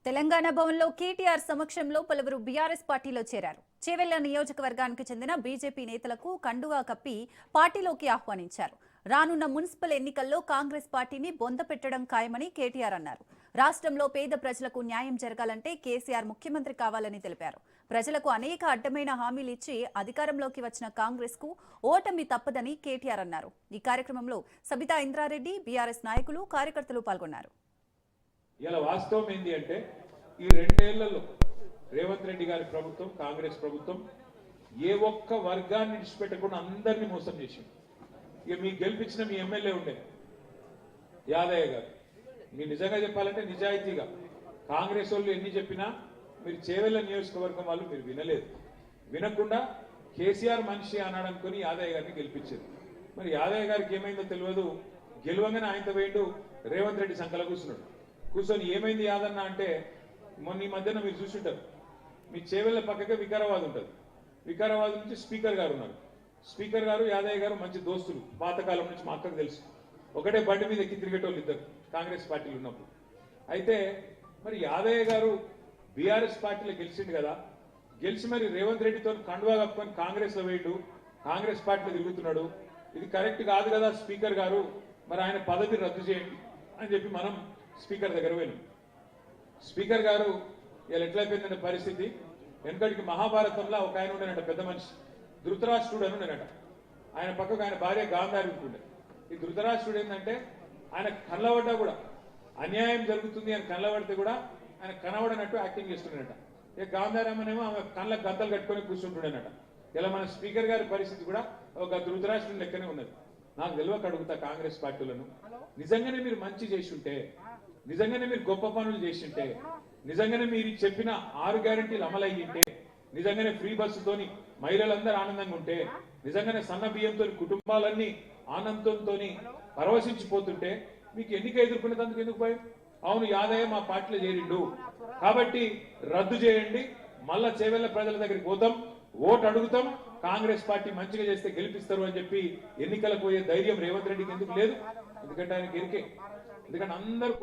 తెలంగాణ భవన్లో కేటీఆర్ సమక్షంలో పలువురు బీఆర్ఎస్ పార్టీలో చేరారు. చేవెళ్ల నియోజకవర్గానికి చెందిన బీజేపీ నేతలకు కండువా కప్పి పార్టీలోకి ఆహ్వానించారు. రానున్న మున్సిపల్ ఎన్నికల్లో కాంగ్రెస్ పార్టీని బొందపెట్టడం ఖాయమని కేటీఆర్ అన్నారు. రాష్ట్రంలో పేద ప్రజలకు న్యాయం జరగాలంటే కేసీఆర్ ముఖ్యమంత్రి కావాలని తెలిపారు. ప్రజలకు అనేక అడ్డమైన హామీలు ఇచ్చి అధికారంలోకి వచ్చిన కాంగ్రెస్ కు ఓటమి తప్పదని కేటీఆర్ అన్నారు. ఈ కార్యక్రమంలో సబితా ఇంద్రారెడ్డి, బీఆర్ఎస్ నాయకులు, కార్యకర్తలు పాల్గొన్నారు. ఇలా వాస్తవం ఏంటి అంటే ఈ రెండేళ్లలో రేవంత్ రెడ్డి గారి ప్రభుత్వం, కాంగ్రెస్ ప్రభుత్వం ఏ ఒక్క వర్గాన్ని విడిచిపెట్టకుండా అందరినీ మోసం చేసింది. ఇక మీకు గెలిపించిన మీ ఎమ్మెల్యే ఉండే యాదయ్య గారు, మీరు నిజంగా చెప్పాలంటే నిజాయితీగా కాంగ్రెస్ వాళ్ళు ఎన్ని చెప్పినా మీరు చేవెళ్ల నియోజకవర్గం వాళ్ళు మీరు వినలేదు. వినకుండా కేసీఆర్ మనిషి అన్నాడు అనుకుని యాదయ్య గారిని గెలిపించారు. మరి యాదయ్య గారికి ఏమైందో తెలియదు, గెలవంగానే ఆయనతో వేయండు రేవంత్ రెడ్డి సంకల కూర్చున్నాడు. కూర్చొని ఏమైంది యాదన్న అంటే, మొన్న ఈ మధ్యన మీరు చూసుంటారు, మీ చేవెళ్ల పక్కకే వికారాబాద్ ఉంటుంది. వికారాబాద్ నుంచి స్పీకర్ గారు ఉన్నారు. స్పీకర్ గారు యాదయ్య గారు మంచి దోస్తులు, పాతకాలం నుంచి మా అక్కకు తెలుసు. ఒకటే బండి మీద ఎక్కి తిరిగేటోళ్ళు ఇద్దరు కాంగ్రెస్ పార్టీలు ఉన్నప్పుడు. అయితే మరి యాదయ్య గారు బీఆర్ఎస్ పార్టీలో గెలిచిండు కదా, గెలిచి మరి రేవంత్ రెడ్డితో కండువా కప్పుకొని కాంగ్రెస్ లో వేయండు, కాంగ్రెస్ పార్టీలో తిరుగుతున్నాడు, ఇది కరెక్ట్ కాదు కదా స్పీకర్ గారు, మరి ఆయన పదవి రద్దు చేయండి అని చెప్పి మనం స్పీకర్ దగ్గర పోయినాం. స్పీకర్ గారు ఇలా ఎట్లయిపోయిందనే పరిస్థితి, వెనకడికి మహాభారతంలో ఒక ఆయన ఉండేనట, పెద్ద మనిషి, ధృతరాష్ట్రుడు అని ఉండేనట. ఆయన పక్కకు ఆయన భార్య గాంధారి ఉంటుండే. ఈ ధృతరాష్ట్రుడు ఏంటంటే ఆయన కళ్ళబడ్డా కూడా అన్యాయం జరుగుతుంది అని కళ్ళబడితే కూడా ఆయన కనబడనట్టు యాక్టింగ్ చేస్తుండేనట. ఇక గాంధారి అమ్మనేమో ఆమె కళ్ళకు గంతలు కట్టుకొని కూర్చుంటుండేనట. ఇలా మన స్పీకర్ గారి పరిస్థితి కూడా ఒక ధృతరాష్ట్రుని లెక్కనే ఉన్నది. నాకు తెలియక అడుగుతా కాంగ్రెస్ పార్టీలను, నిజంగానే మీరు మంచి చేస్తుంటే, నిజంగానే మీరు గొప్ప పనులు చేసింటే, నిజంగానే మీరు చెప్పిన 6 గ్యారెంటీలు అమలయ్యింటే, నిజంగానే ఫ్రీ బస్సుతోని మహిళలందరూ ఆనందంగా ఉంటే, నిజంగానే సన్న బియ్యంతో కుటుంబాలన్నీ ఆనందంతో పరవశించిపోతుంటే మీకు ఎన్నిక ఎదుర్కొనేందుకు ఎందుకు భయం? అవును యాదయ్య మా పార్టీలో చేరిండు కాబట్టి రద్దు చేయండి, మళ్ళా చేవెళ్ల ప్రజల దగ్గరికి పోతాం, ఓటు అడుగుతాం, కాంగ్రెస్ పార్టీ మంచిగా చేస్తే గెలిపిస్తారు అని చెప్పి ఎన్నికలకు పోయే ధైర్యం రేవంత్ రెడ్డికి ఎందుకు లేదు? ఎందుకంటే ఆయనకి ఎరికే, ఎందుకంటే అందరూ